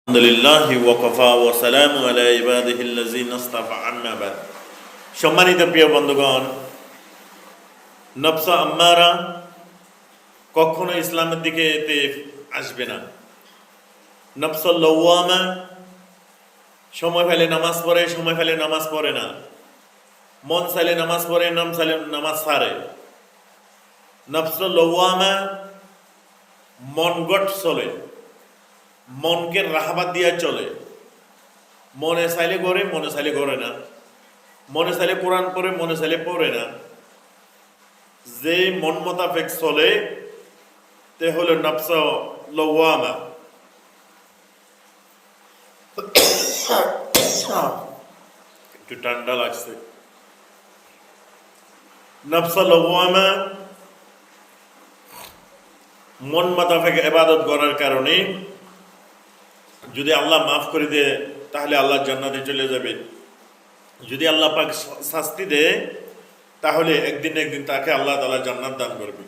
আলহামদুলিল্লাহি ওয়া কাফা ওয়া সালামু আলা ইবাদিহিল্লাযিনা ইসতাফা আম্মা বাদ। সম্মানিত প্রিয় বন্ধুগণ, নফস আম্মারা কখনো ইসলামের দিকে এতে আসবে না। নফস লওয়ামা সময় ফেলে নামাজ পড়ে, সময় ফেলে নামাজ পড়ে না, মন চাইলে নামাজ পড়ে, নাম চাইলে নামাজ ছাড়ে। নফস লওয়ামা মন গট চলে, মনকে রাহাবাত দিয়া চলে। মনে চাইলে গড়ে, মনে চাইলে গড়ে না, মনে চাইলে কোরআন পড়ে, মনে চাইলে পড়ে না। যে মন মোতাবেক চলে তে হলো নফস লওয়ামা। একটু ঠান্ডা লাগছে। নফস লওয়ামা মন মোতাবেক ইবাদত করার কারণে যদি আল্লাহ মাফ করে দেয় তাহলে আল্লাহ জান্নাতে চলে যাবে। যদি আল্লাহ পাক শাস্তি দেয় তাহলে একদিন তাকে আল্লাহ তাআলা জান্নাত দান করবে।